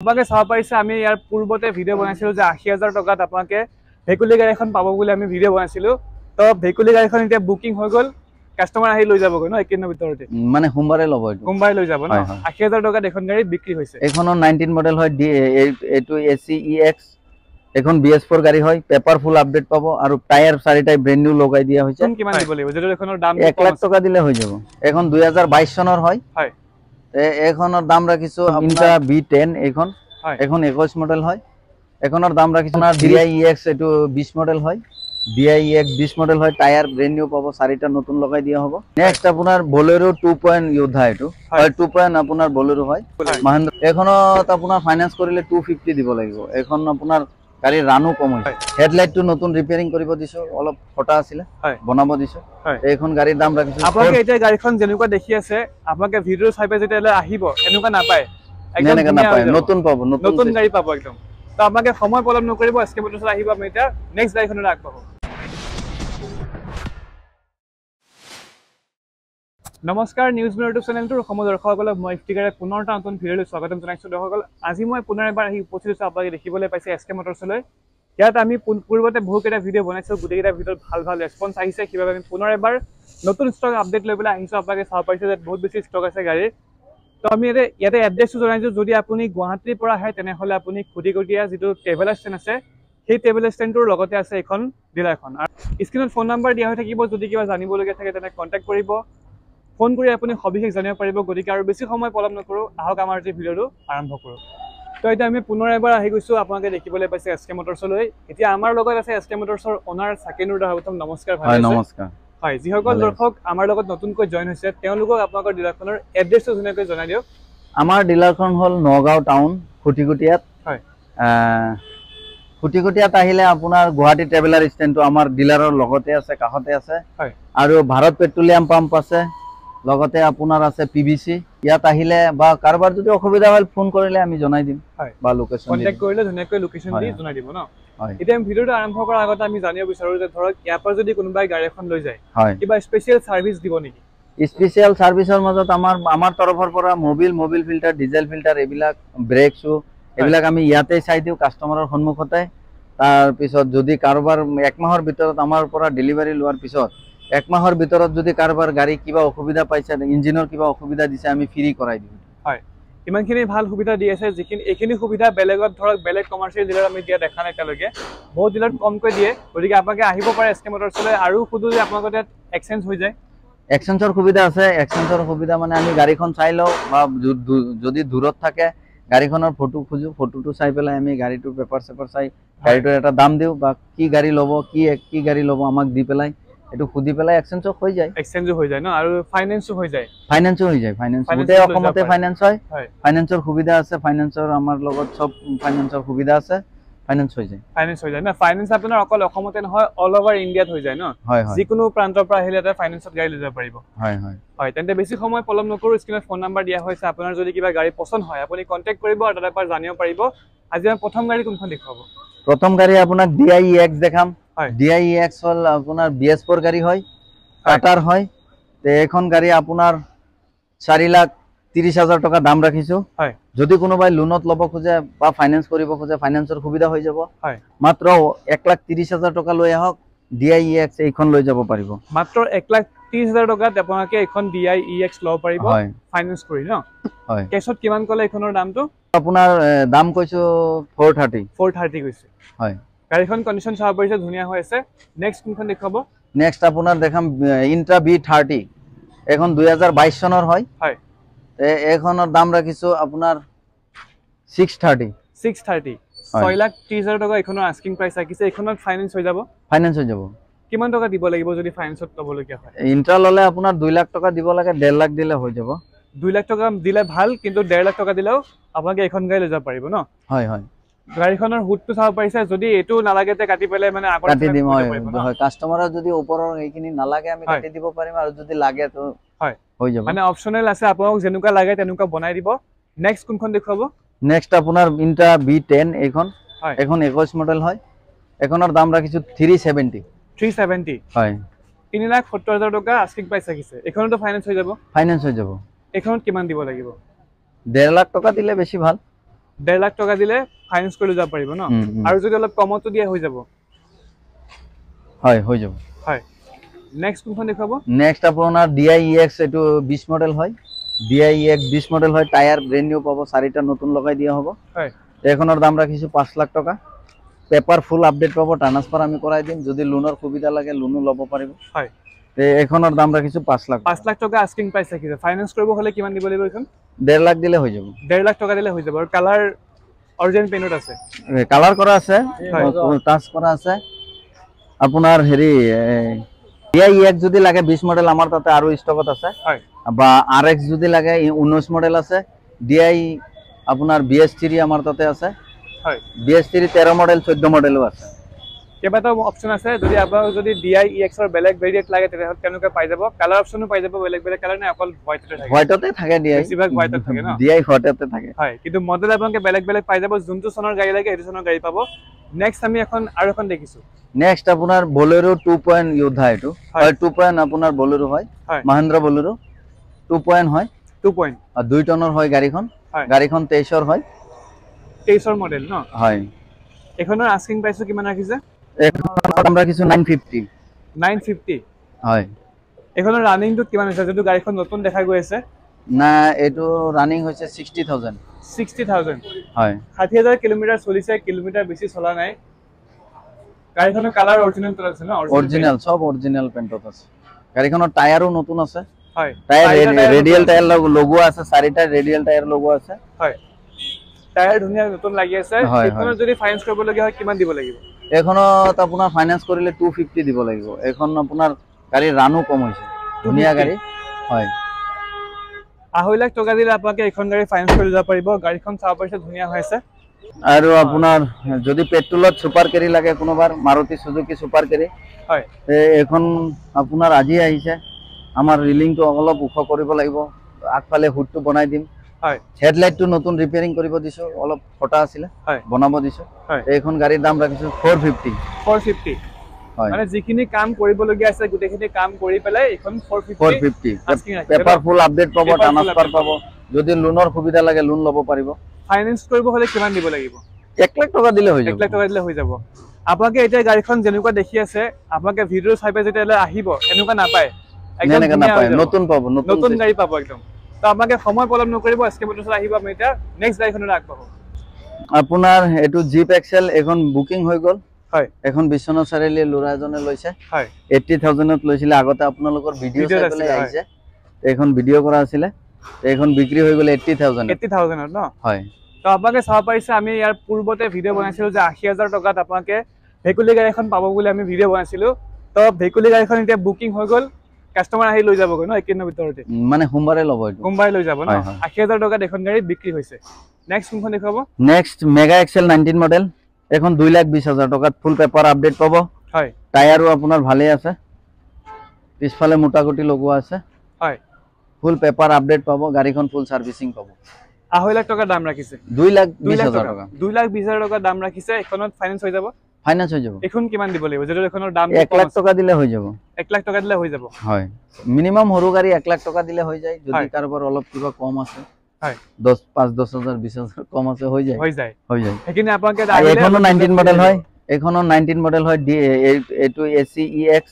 আপোনালোকে চাব পাৰিছে আমি ইয়াৰ পূৰ্বতে ভিডিঅ' বনাইছিলোঁ যে ৮০,০০০ টকাত আপোনালোকে ভেকুলী গাড়ী এখন পাব বুলি আমি ভিডিঅ' বনাইছিলোঁ। তো ভেকুলী গাড়ীখন এতিয়া বুকিং হৈ গ'ল, কাষ্টমাৰ আহি লৈ যাবগৈ ন একেদিনৰ ভিতৰতে, মানে সোমবাৰে ল'ব, সোমবাৰে লৈ যাব ন। ৮০,০০০ টকাত এখন গাড়ী বিক্ৰী হৈছে। এইখনৰ 19 মডেল হয়, এইটো ACEX, এখন BS4 গাড়ী হয়, পেপাৰ ফুল আপডেট পাব আৰু টায়াৰ চাৰিটাই ব্ৰেণ্ড নিউ লগাই দিয়া হৈছে। কিমান দিব লাগিব যেটো এখনৰ দাম 1 লাখ টকা দিলে হৈ যাব। এখন 2022 চনৰ হয়। হয়, এখনৰ দাম ৰাখিছো ইন্টা B10, এখন 21 মডেল হয়। এখনৰ দাম ৰাখিছো DIEX, এইটো 20 মডেল হয়। DIEX 20 মডেল হয়, টায়াৰ ব্ৰেণ্ড নিউ পাব, চাৰিটা নতুন লগাই দিয়া হ'ব। নেক্সট আপোনাৰ বলেৰো 2. যোদ্ধা, এইটো হয় 2. আপোনাৰ বলেৰো হয় মহিন্দ্ৰা। এখনত আপোনাৰ ফাইনান্স কৰিলে 250 দিব লাগিব। এখন আপোনাৰ গাড়ীৰ ৰানো কম হৈছে। হেডলাইটটো নতুন ৰিপেয়াৰিং কৰিব দিছো, অলপ ফটা আছিল, বনাব দিছো। এইখন গাড়ীৰ দাম ৰাখিছো। আপোনালোকে এতিয়া গাড়ীখন যেনেকুৱা দেখি আছে, আপোনালোকে ভিডিঅ' চাই পাই যেতিয়া আহিব এনেকুৱা নাপায়, একদম নাপায়, নতুন পাব, নতুন গাড়ী পাব একদম। তো আপোনালোকে সময় পলম নকৰিব, SK মোটৰ্ছত আহিব। আমি এতিয়া নেক্সট গাড়ীখনলৈ আগবাঢ়ো। নমস্কাৰ, নিউজ মিৰৰ ইউটিউব চেনেলটোৰ অসমৰ দৰ্শকসকলক মই ইফতিকাৰে পুনৰ এটা নতুন ভিডিঅ'লৈ স্বাগতম জনাইছোঁ। দৰ্শকসকল, আজি মই পুনৰ এবাৰ আহি উপস্থিত হৈছোঁ। আপোনালোকে দেখিবলৈ পাইছে SK মোটৰ্ছলৈ। ইয়াত আমি পূৰ্বতে বহুকেইটা ভিডিঅ' বনাইছোঁ, গোটেইকেইটা ভিডিঅ'ত ভাল ভাল ৰেছপন্স আহিছে। সেইবাবে আমি পুনৰ এবাৰ নতুন ষ্টক আপডেট লৈ পেলাই আহিছোঁ। আপোনালোকে চাব পাৰিছে যে বহুত বেছি ষ্টক আছে গাড়ীৰ। তো আমি ইয়াতে এড্ৰেছটো জনাইছোঁ। যদি আপুনি গুৱাহাটীৰ পৰা আহে তেনেহ'লে আপুনি খুটিকটীয়া যিটো ট্ৰেভেলাৰ ষ্টেণ্ড আছে, সেই ট্ৰেভেলাৰ ষ্টেণ্ডটোৰ লগতে আছে এখন ডিলাৰখন। আৰু স্ক্ৰীণত ফোন নম্বৰ দিয়া হৈ থাকিব, যদি কিবা জানিবলগীয়া থাকে তেনে কণ্টেক্ট কৰিব। ফোন কৰি আপুনি সবিশেষ জানিব পাৰিব। গতিকে আৰু বেছি সময় পলম নকৰোঁ, আহক আমাৰ যি ভিডিঅ'টো আৰম্ভ কৰোঁ। তো এতিয়া আমি পুনৰ এবাৰ আহি গৈছোঁ। আপোনালোকে দেখিবলৈ পাইছে SK মোটৰ্ছলৈ। এতিয়া আমাৰ লগত আছে SK মোটৰ্ছৰ অনাৰ সাকেনুৰ দা। নমস্কাৰ। হয়, নমস্কাৰ। হয়, যিসকল দৰ্শক আমাৰ লগত নতুনকৈ জইন হৈছে তেওঁলোকক আপোনালোকৰ ডিলাৰখনৰ এড্ৰেছটো ধুনীয়াকৈ জনাই দিয়ক। আমাৰ ডিলাৰখন হ'ল নগাঁও টাউন, খুটিকটীয়াত। হয়, খুটিকটীয়াত আহিলে আপোনাৰ গুৱাহাটী ট্ৰেভেলাৰ ষ্টেণ্ডটো আমাৰ ডিলাৰৰ লগতে আছে, কাষতে আছে। হয়, আৰু ভাৰত পেট্ৰলিয়াম পাম্প আছে, লগতে আপোনাৰ আছে PVC। ইয়াত আহিলে বা কাৰোবাৰ যদি অসুবিধা হয় ফোন কৰিলে আমি জনাই দিম, বা লোকেশ্যন কণ্টেক্ট কৰিলে ধুনীয়াকৈ লোকেশ্যন দি জনাই দিব ন। এতিয়া আমি ভিডিঅ'টো আৰম্ভ কৰাৰ আগতে আমি জানিব বিচাৰোঁ যে ধৰক ইয়াৰ পৰা যদি কোনোবাই গাড়ী এখন লৈ যায়, কিবা স্পেচিয়েল ছাৰ্ভিচ দিব নেকি? স্পেচিয়েল ছাৰ্ভিচৰ মাজত আমাৰ তৰফৰ পৰা মবিল ফিল্টাৰ, ডিজেল ফিল্টাৰ, এইবিলাক ব্ৰেক শ্বু এইবিলাক আমি ইয়াতে চাই দিওঁ কাষ্টমাৰৰ সন্মুখতে। তাৰপিছত যদি কাৰোবাৰ 1 মাহৰ ভিতৰত আমাৰ পৰা ডেলিভাৰী লোৱাৰ পিছত 1 মাহৰ ভিতৰত যদি কাৰোবাৰ গাড়ী কিবা অসুবিধা পাইছে, ইঞ্জিনৰ কিবা অসুবিধা দিছে, আমি ফ্ৰী কৰাই দিওঁ। হয়, ইমানখিনি ভাল সুবিধা দি আছে, যিখিনি এইখিনি সুবিধা বেলেগত ধৰক বেলেগ কমাৰ্চিয়েল ডিলাৰ আমি দিয়া দেখা নাই এতিয়ালৈকে। বহুত ডিলাৰত কমকৈ দিয়ে। গতিকে আপোনালোকে আহিব পাৰে SK মোটৰ্ছলৈ। আৰু সুধোঁ যে আপোনালোকৰ তাত এক্সচেঞ্জ হৈ যায়? এক্সচেঞ্জৰ সুবিধা আছে। এক্সচেঞ্জৰ সুবিধা মানে আমি গাড়ীখন চাই লওঁ, বা যদি দূৰত থাকে গাড়ীখনৰ ফটো খোজো, ফটোটো চাই পেলাই আমি গাড়ীটোৰ পেপাৰ চাই গাড়ীটোৰ এটা দাম দিওঁ, বা কি গাড়ী ল'ব, কি গাড়ী ল'ব আমাক দি পেলাই এইটো সুধি পেলাই এক্সচেঞ্জো হৈ যায়। এক্সচেঞ্জো হৈ যায় ন, আৰু ফাইনেন্সো হৈ যায়? ফাইনেন্সো হৈ যায়। গোটেই অসমতে ফাইনেন্স হয়। ফাইনেন্সৰ সুবিধা আছে, ফাইনেন্সৰ আমাৰ লগত চব ফাইনেন্সৰ সুবিধা আছে, ফাইনেন্স হৈ যায়। ফাইনেন্স হৈ যায় না? ফাইনেন্স আপোনাৰ অকল অসমতে নহয়, অল অভাৰ ইণ্ডিয়াত হৈ যায় ন? যিকোনো প্ৰান্তৰ পৰা আহিলে এটা ফাইনেন্সত গাড়ী লৈ যাব পাৰিব। হয়, তেন্তে বেছি সময় পলম নকৰোঁ। স্ক্ৰীণত ফোন নম্বৰ দিয়া হৈছে। আপোনাৰ যদি কিবা গাড়ী পচন্দ হয় আপুনি কণ্টেক্ট কৰিব আৰু তাত এবাৰ জানিব পাৰিব। আজি আমি প্ৰথম গাড়ী কোনখন দেখুৱাব? প্ৰথম গাড়ী আপোনাক DIEX দেখাম। DIEX হ'ল আপোনাৰ BS4 গাড়ী হয়, টাটাৰ হয়। এইখন গাড়ী আপোনাৰ 4,30,000 টকা দাম ৰাখিছোঁ। যদি কোনোবাই লোনত ল'ব খোজে বা ফাইনেন্স কৰিব খোজে, ফাইনেন্সৰ সুবিধা হৈ যাব। মাত্ৰ 1,30,000 টকা লৈ আহক, DIEX এইখন লৈ যাব পাৰিব। মাত্ৰ 1,30,000 টকাত আপোনালোকে এইখন DIEX ল'ব পাৰিব ফাইনেন্স কৰি ন? কেছত কিমান ক'লে এইখনৰ দামটো? আপোনাৰ দাম কৈছোঁ 430। 430 কৈছে। হয়, গাড়ীখন কণ্ডিশ্যন চাব পাৰিছে, ধুনীয়া হৈ আছে। নেক্সট কোনখন দেখুৱাব? নেক্সট আপোনাৰ দেখাম ইন্ট্ৰা B30। এখন 2022 চনৰ হয়। এইখনৰ দাম ৰাখিছোঁ আপোনাৰ 630। 6,30,000 টকা এইখনৰ আস্কিং প্ৰাইচ ৰাখিছে। এইখনত ফাইনেন্স হৈ যাব? ফাইনেন্স হৈ যাব। কিমান টকা দিব লাগিব যদি ফাইনেন্সত ল'বলগীয়া হয়? ইন্ট্ৰা ল'লে আপোনাৰ 2 লাখ টকা দিব লাগে, 1.5 লাখ দিলে হৈ যাব। 2 লাখ টকা দিলে ভাল, কিন্তু 1.5 লাখ টকা দিলেও আপোনালোকে এইখন গাড়ী লৈ যাব পাৰিব ন? হয়। গাড়ীখনৰ হুডটো চাব পাৰিছে, যদি এইটো নালাগে তে কাটি পেলাই মানে আগত কাটি দিম। হয়, কাষ্টমাৰৰ যদি ওপৰৰ এইখিনি নালাগে আমি কাটি দিব পাৰিম, আৰু যদি লাগে তো হৈ যাব। মানে অপচনেল আছে, আপোনাক যেনেকুৱা লাগে তেনেকুৱা বনাই দিব। নেক্সট কোনখন দেখুৱাব? নেক্সট আপোনাৰ ইন্ট্ৰা B10। এখন 21 মডেল হয়। এখনৰ দাম ৰাখিছোঁ 370। 370? হয়। 3,70,000 টকা আস্কিং প্ৰাইচ ৰাখিছে। এইখনতো ফাইনেন্স হৈ যাব? ফাইনেন্স হৈ যাব। এইখনত কিমান দিব লাগিব? 1.5 লাখ টকা দিলে বেছি ভাল। 1.5 লাখ টকা দিলে ফাইনেন্স কৰি যাব পাৰিব ন আৰু যদি অলপ কমতো দিয়া হৈ যাব হয় হৈ যাব হয় নেক্সট কোনখন দেখাবো নেক্সট আপোনাৰ DIEX এটো 20 মডেল হয় DIEX 20 মডেল হয় টায়াৰ ব্ৰ্যান্ড নিউ পাবো চাৰিটা নতুন লগাই দিয়া হ'ব হয় এখনৰ দাম ৰাখিছো 5 লাখ টকা পেপাৰ ফুল আপডেট পাবো ট্ৰান্সফাৰ আমি কৰাই দিম যদি লোনৰ সুবিধা লাগে লোনো ল'ব পাৰিব হয় এখনৰ দাম ৰাখিছো 5 লাখ 5 লাখ টকা আস্কিং প্ৰাইস ৰাখিছে ফাইনান্স কৰিব হলে কিমান দিব লাগিব এখন 1.5 লাখ দিলে হৈ যাব 1.5 লাখ টকা দিলে হৈ যাব আৰু কালাৰ অৰিজিনাল পেইন্টত আছে কালাৰ কৰা আছে টাচ কৰা আছে আপনাৰ হেৰি DIEX যদি লাগে 20 মডেল আমাৰ তাতে আৰু স্টকত আছে হয় বা RX যদি লাগে 19 মডেল আছে DI আপনার BS3 আমার তাতে আছে হয় BS3 13 মডেল 14 মডেলও আছে কেবাটাও অপশন আছে যদি আপনার যদি DIEX এর বেলেগ ভেরিয়েন্ট লাগে তেনে কেনেকৈ পাই যাব কালার অপশনও পাই যাব বেলেগ বেলেগ কালার না অকল হোয়াইটতে থাকে হোয়াইটতে থাকে DI বেছিভাগ হোয়াইটত থাকে না DI হোয়াইটতে থাকে হয় কিন্তু মডেল আপোনাক বেলেগ বেলেগ পাই যাব যোনটো সনৰ গাড়ী লাগে সেইটো সনৰ গাড়ী পাব নেক্সট আমি এখন আৰু এখন দেখিছো নেক্সট আপোনাৰ Bolero 2. Yudha এটো হয় 2. আপোনাৰ Bolero হয় Mahindra Bolero 2. হয় 2. আৰ 2 টনৰ হয় গাড়ীখন গাড়ীখন 23 ৰ হয় 23 ৰ মডেল ন হয় এখনৰ আস্কিং প্ৰাইস কিমান ৰাখিছে এখনৰ দাম ৰাখিছো 950 হয় এখনৰ রানিং তো কিমান আছে যেটো গাড়ীখন নতুন দেখা গৈ আছে না এটো রানিং হৈছে 60000 হয় 60000 কিলোমিটার চলিছে কিলোমিটার বেছি চলা নাই গাড়ীখনৰ কালাৰ অৰিজিনাল তো আছে না অৰিজিনাল সব অৰিজিনাল পেইন্টত আছে গাড়ীখনৰ টায়াৰও নতুন আছে হয় টায়াৰ ৰেডিয়াল টায়াৰ লগোৱা আছে চাৰিটা ৰেডিয়াল টায়াৰ লগোৱা আছে হয় টায়াৰ ধুনিয়া নতুন লাগি আছে এখনৰ যদি ফাইনান্স কৰিব লগা হয় কিমান দিব লাগিব এখনত আপোনাৰ ফাইনান্স কৰিলে 250 দিব লাগিব এখন আপোনাৰ গাড়ী ৰানো কম হৈছে ধুনিয়া গাড়ী হয় 2.5 লাখ টকা দিলে আপোনাক এখন গাড়ী ফাইনান্স কৰি যাব পাৰিব গাড়ীখন চাব পাৰিছে ধুনিয়া হৈছে আৰু আপোনাৰ যদি পেট্ৰলত সুপাৰ কেৰি লাগে কোনোবাৰ মাৰুতি সুজুকি সুপাৰ কেৰি হয় এখন আপোনাৰ আজি আহিছে আমাৰ ৰিলিংটো অলপ উখ কৰিব লাগিব আগফালে হুডটো বনাই দিম হয় হেডলাইটটো নতুন ৰিপেয়াৰিং কৰিব দিছো অলপ ফটা আছিল হয় বনাব দিছো এইখন গাড়ীৰ দাম ৰাখিছো 450 হয় মানে যিখিনি কাম কৰিব লগিয়া আছে গুটেখিনি কাম কৰি পেলাই এখন 450 পেপাৰ ফুল আপডেট পাব ট্ৰান্সফাৰ পাব যদি লোনৰ সুবিধা লাগে লোন ল'ব পাৰিব ফাইনান্স কৰিব হলে কিমান দিব লাগিব 1 লাখ টকা দিলে হৈ যাব 1 লাখ টকা দিলে হৈ যাব আপোনাকে এতিয়া গাড়ীখন যেনেকুৱা দেখি আছে আপোনাকে ভিডিও চাই পাই যেতিয়া আহিব এনেকুৱা নাপায় একদম নতুন পাব নতুন গাড়ী পাব একদম তো আপোনাকে সময় পলম নকৰিব এসকে মোটৰস আহিব আমি এটা নেক্সট গাড়ীখনৰ আগবাঢ়ো আপোনাৰ এটো জিপ এক্সেল এখন বুকিং হৈ গল হয় এখন বিশ্বনাথ চাৰিআলি লৰা এজনে লৈছে হয় 80000 ত লৈছিলে আগতে আপোনালোকৰ ভিডিও চাই পেলাই আহিছে এখন ভিডিও কৰা আছিল এখন বিক্ৰী হৈ গল 80000 ত ন হয় তো আপোনাকে চাব পাৰিছে আমি ইয়াৰ পূৰ্বতে ভিডিও বনাইছিলো যে 80000 টকাত আপোনাকে ভেকুলি গাড়ী এখন পাব বুলি আমি ভিডিও বনাইছিলো তো ভেকুলি গাড়ীখন এতিয়া বুকিং হৈ গল কাস্টমার আহি লৈ যাব গৈ ন একেদিনৰ ভিতৰতে মানে সোমবাৰে ল'ব এইটো সোমবাৰে লৈ যাব ন 80000 টকা এখন গাড়ী বিক্ৰী হৈছে নেক্সট কোনখন দেখাব নেক্সট মেগা এক্সেল 19 মডেল এখন 2,20,000 টকাত ফুল পেপার আপডেট পাব হয় টায়ারও আপোনাৰ ভালে আছে পিছফালে মোটাগুটি লগোৱা আছে হয় ফুল পেপাৰ আপডেট পাব গাড়ীখন ফুল সাৰ্ভিসিং পাব 2.5 লাখ টকা দাম ৰাখিছে 2,20,000 টকা 2,20,000 টকা দাম ৰাখিছে এখনত ফাইনান্স হৈ যাব ফাইনান্স হৈ যাব এখন কিমান দিব লাগিব যেটো এখনৰ দাম 1 লাখ টকা দিলে হৈ যাব 1 লাখ টকা দিলে হৈ যাব হয় মিনিমাম হৰু গাড়ী 1 লাখ টকা দিলে হৈ যায় যদি কাৰোবাৰ অলপ কিবা কম আছে হয় 10,000 20,000 কম আছে হৈ যায় এখিনি আপোনাক এখনো 19 মডেল হয় এখনো 19 মডেল হয় এটো ACEX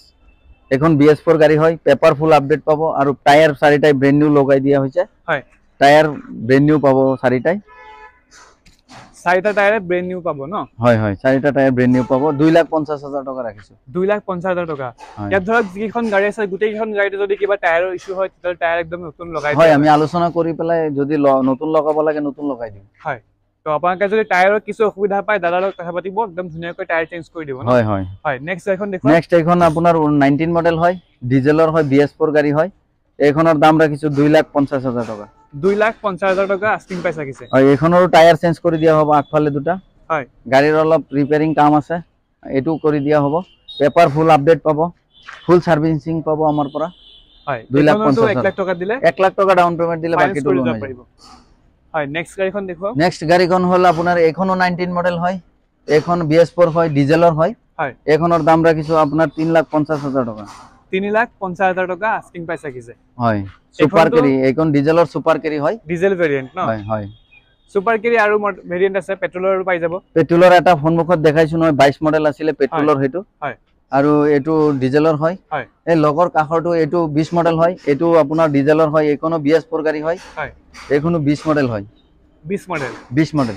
এখন BS4 গাড়ী হয় পেপার ফুল আপডেট পাব আৰু টায়াৰ চাৰিটাই ব্ৰ্যান্ড নিউ লগাই দিয়া হৈছে হয় টায়াৰ ব্ৰ্যান্ড নিউ পাব চাৰিটাই চাৰিটা টায়াৰ ব্ৰ্যান্ড নিউ পাব ন হয় হয় চাৰিটা টায়াৰ ব্ৰ্যান্ড নিউ পাব 2,50,000 টকা ৰাখিছো 2,50,000 টকা ইয়াত ধৰক যিখন গাড়ী আছে গুটেইখন গাড়ীতে যদি কিবা টায়াৰৰ ইস্যু হয় তেতিয়া টায়াৰ একদম নতুন লগাই হয় আমি আলোচনা কৰি পেলাই যদি নতুন লগাব লাগে নতুন লগাই দিম হয় তো আপোনাক যদি টায়াৰৰ কিছু অসুবিধা পায় দাদাৰ লগত কথা পাতিব একদম ধুনিয়াকৈ টায়াৰ চেঞ্জ কৰি দিব ন হয় হয় হয় নেক্সট এখন দেখো নেক্সট এখন আপোনাৰ 19 মডেল হয় ডিজেলৰ হয় BS4 গাড়ী হয় এইখনৰ দাম ৰাখিছো 2,50,000 টকা 2,50,000 টকা আস্কিং প্ৰাইস ৰাখিছে হয় এইখনৰো টায়াৰ চেঞ্জ কৰি দিয়া হ'ব আগফালে দুটা হয় গাড়ীৰ অলপ ৰিপেয়াৰিং কাম আছে এটো কৰি দিয়া হ'ব পেপাৰ ফুল আপডেট পাব ফুল সাৰ্ভিসিং পাব আমাৰ পৰা হয় 2,50,000 1 লাখ টকা দিলে 1 লাখ টকা ডাউন পেমেন্ট দিলে বাকিটো লোন পাৰিব হয় নেক্সট গাড়ীখন দেখো নেক্সট গাড়ীখন হল আপোনাৰ এখনো 19 মডেল হয় এখন BS4 হয় ডিজেলৰ হয় হয় এখনৰ দাম ৰাখিছো আপোনাৰ 3,50,000 টকা 3,50,000 টকা আস্কিং প্ৰাইস ৰাখিছে হয় সুপাৰ কেৰি এখন ডিজেলৰ সুপাৰ কেৰি হয় ডিজেল ভেৰিয়েন্ট ন হয় হয় সুপাৰ কেৰি আৰু ভেৰিয়েন্ট আছে পেট্ৰলৰ পাই যাব পেট্ৰলৰ এটা সন্মুখত দেখাইছো নহয় 22 মডেল আছিল পেট্ৰলৰ হেতু হয় আৰু এটো ডিজেলৰ হয় হয় এই লগৰ কাখৰটো এটো 20 মডেল হয় এটো আপোনাৰ ডিজেলৰ হয় এখনো BS4 গাড়ী হয় হয় এখনো 20 মডেল হয় 20 মডেল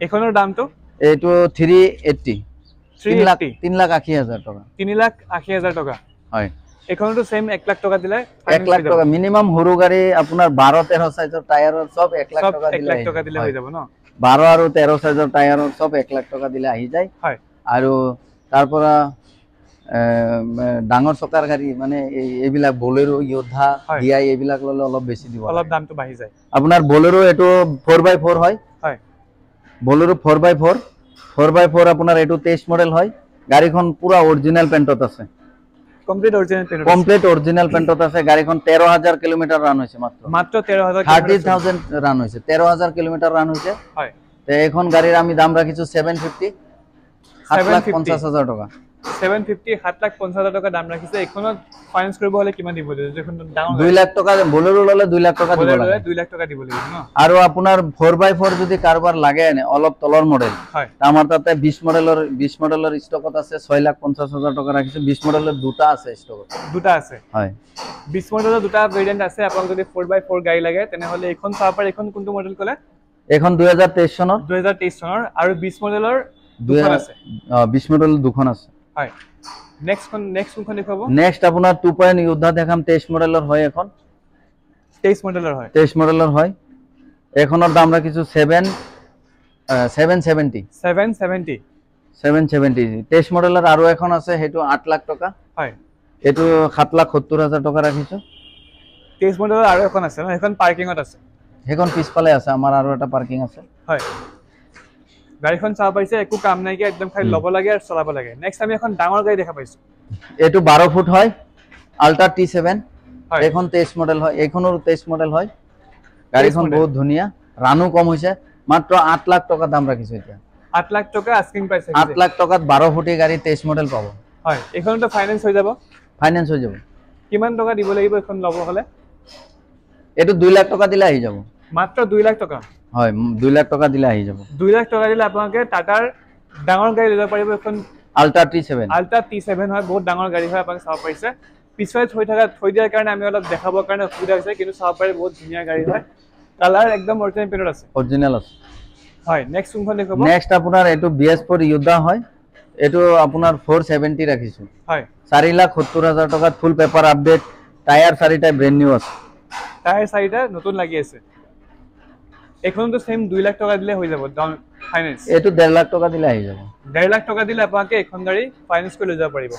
এখনৰ দামটো এটো 380 3,80,000 টাকা 3,80,000 টাকা হয় এখনটো সেম 1 লাখ টাকা দিলে 1 লাখ টাকা মিনিমাম হৰু গাড়ী আপোনাৰ 12-13 সাইজৰ টায়াৰৰ সব 1 লাখ টাকা দিলে হৈ যাব ন 12 আৰু 13 সাইজৰ টায়াৰৰ সব 1 লাখ টাকা দিলে আহি যায় হয় আৰু তাৰপৰা ডাঙৰ চকাৰ গাড়ী মানে এইবিলাক বলেৰো যোদ্ধা ডিআই এইবিলাক ললে অলপ বেছি দিব অলপ দামটো বাঢ়ি যায় আপোনাৰ বলেৰো এটো 4x4 হয় হয় বলেৰো 4x4 আপোনাৰ এটো 23 মডেল হয় গাড়ীখন পুৰা অৰিজিনাল পেইন্টত আছে কমপ্লিট অৰিজিনাল পেইন্টত আছে গাড়ীখন 13000 কিলোমিটাৰ ৰান হৈছে মাত্ৰ 13000 ৰান হৈছে 13000 কিলোমিটাৰ ৰান হৈছে হয় তে এখন গাড়ীৰ আমি দাম ৰাখিছো 750 7,50,000 টাকা 750 7,50,000 টাকা দাম ৰাখিছে এখনত ফাইনান্স কৰিব হলে কিমান দিব লাগিব যখন ডাউন 2 লাখ টাকা বলেৰো ললে 2 লাখ টাকা দিব লাগে 2 লাখ টাকা দিব লাগিব ন আৰু আপোনাৰ 4x4 যদি কাৰবাৰ লাগে এনে অলপ তলৰ মডেল হয় আমাৰ তাতে 20 মডেলৰ ষ্টকত আছে 6,50,000 টাকা ৰাখিছো 20 মডেলৰ দুটা আছে ষ্টকত দুটা আছে হয় 20 মডেলৰ দুটা ভেৰিয়েন্ট আছে আপোনাক যদি 4x4 গাড়ী লাগে তেনেহলে এখন চাব পাৰে এখন কোনটো মডেল কলে এখন 2023 চনৰ আৰু 20 মডেলৰ দুখন আছে 20 মডেলৰ দুখন আছে হয় নেক্সট কোনখন দেখাব নেক্সট আপোনাৰ 2.0 যোদ্ধা দেখাম 23 মডেলৰ হয় এখন 23 মডেলৰ হয় এখনৰ দাম ৰাখিছো 770 23 মডেলৰ আৰু এখন আছে হেতু 8 লাখ টাকা হয় এটো 7,70,000 টাকা ৰাখিছো 23 মডেলৰ আৰু এখন আছে ন এখন পাৰ্কিংত আছে হেখন পিছফালে আছে আমাৰ আৰু এটা পাৰ্কিং আছে হয় গাড়ীখন চাব পাইছে একো কাম নাই কি একদম খালি লব লাগে আৰু চলাব লাগে নেক্সট আমি এখন ডাঙৰ গাড়ী দেখা পাইছো এটো 12 ফুট হয় আল্ট্ৰা T7 এখন 23 মডেল হয় এখনৰ 23 মডেল হয় গাড়ীখন বহুত ধুনিয়া ৰানু কম হৈছে মাত্ৰ 8 লাখ টাকা দাম ৰাখিছো এতিয়া 8 লাখ টাকা আস্কিং প্রাইস 8 লাখ টাকাত 12 ফুটি গাড়ী 23 মডেল পাব হয় এখনটো ফাইনান্স হৈ যাব কিমান টাকা দিব লাগিব এখন লব হলে এটো 2 লাখ টাকা দিলে আহি যাব মাত্ৰ 2 লাখ টাকা হয় 2 লাখ টাকা দিলে আহি যাব 2 লাখ টাকা দিলে আপোনাকে টাটাৰ ডাঙৰ গাড়ী ল'ব পাৰিব এখন আল্ট্ৰা T7 হয় বহুত ডাঙৰ গাড়ী হয় আপোনাক চাব পাৰিছে পিছফালে থৈ দিয়াৰ কাৰণে আমি অলপ দেখাবৰ কাৰণে অসুবিধা হৈছে কিন্তু চাব পাৰি বহুত ধুনীয়া গাড়ী হয় কালাৰ একদম অৰিজিনাল পেইন্টত আছে হয় নেক্সট কোনখন দেখাব নেক্সট আপোনাৰ এটো BS4 যোদ্ধা হয় এটো আপোনাৰ 470 ৰাখিছো হয় 4,70,000 টাকাত ফুল পেপাৰ আপডেট টায়াৰ চাৰিটা ব্ৰ্যান্ড নিউ আছে টায়াৰ চাৰিটা নতুন লাগি আছে এখনটো সেম 2 লাখ টাকা দিলে হৈ যাব ডাউন ফাইনান্স এটো 1.5 লাখ টাকা দিলে আহি যাব 1.5 লাখ টাকা দিলে আপোনাকে এখন গাড়ী ফাইনান্স কৰি লৈ যাব পাৰিব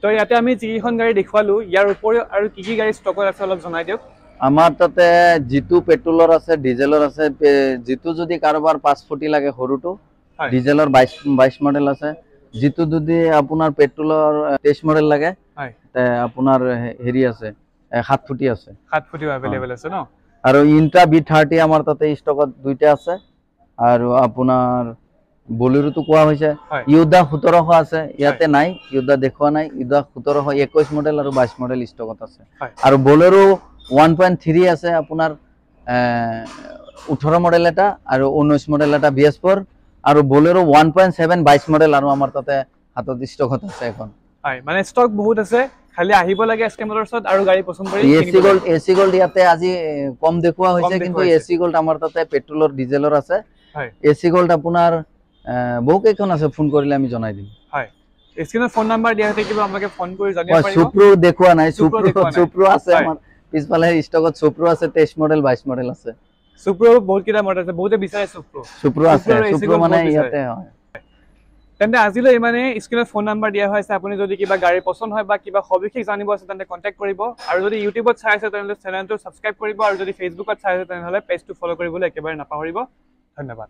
তো ইয়াতে আমি যিখন গাড়ী দেখুৱালো ইয়াৰ উপৰিও আৰু কি কি গাড়ী ষ্টকত আছে অলপ জনাই দিয়ক আমাৰ তাতে জিতু পেট্ৰলৰ আছে ডিজেলৰ আছে জিতু যদি কাৰোবাৰ 5 ফুটি লাগে সৰুটো ডিজেলৰ 22 মডেল আছে জিতু যদি আপোনাৰ পেট্ৰলৰ 23 মডেল লাগে হয় তে আপোনাৰ হেৰি আছে 7 ফুটি আছে 7 ফুটি अवेलेबल আছে ন আৰু ইন্ট্ৰা B30 আমাৰ তাতে ষ্টকত দুইটা আছে আৰু আপোনাৰ বলেৰোটো কোৱা হৈছে ইউদা 1700 আছে ইয়াতে নাই ইউদা দেখুৱা নাই ইউদা 1700 21 মডেল আৰু 22 মডেল ষ্টকত আছে আৰু বলেৰো 1.3 আছে আপোনাৰ 18 মডেল এটা আৰু 19 মডেল এটা BS4 আৰু বলেৰো 1.7 22 মডেল আৰু আমাৰ তাতে হাতত ষ্টকত আছে এখন হয় মানে ষ্টক বহুত আছে খালি আহিব লাগে এসকে মোটৰছত আৰু গাড়ী পছন্দ কৰি এসি গোল্ড ইয়াতে আজি কম দেখুৱা হৈছে কিন্তু এসি গোল্ড আমাৰ তাতে পেট্ৰলৰ ডিজেলৰ আছে হয় এসি গোল্ড আপোনাৰ বহু কেইখন আছে ফোন কৰিলে আমি জনাই দিম হয় স্ক্ৰিনত ফোন নাম্বাৰ দিয়া থাকে কিবা আমাকে ফোন কৰি জানিব পাৰিব সুপ্ৰো দেখুৱা নাই সুপ্ৰো আছে আমাৰ পিছফালে ষ্টকত সুপ্ৰো আছে 23 মডেল 22 মডেল আছে সুপ্ৰো বহুত কিটা মডেল আছে বহুতে বিচাৰে সুপ্ৰো আছে সুপ্ৰো মানে ইয়াতে হয় তেন্তে আজিলৈ মানে স্ক্ৰিনত ফোন নাম্বাৰ দিয়া হৈছে আপুনি যদি কিবা গাড়ী পছন্দ হয় বা কিবা সবিশেষ জানিব আছে তেন্তে কন্টাক্ট কৰিব আৰু যদি ইউটিউবত চাই আছে তেন্তে চেনেলটো সাবস্ক্ৰাইব কৰিব আৰু যদি ফেসবুকত চাই আছে তেন্তে পেজটো ফলো কৰিবলৈ একেবাৰে নাপাহৰিব ধন্যবাদ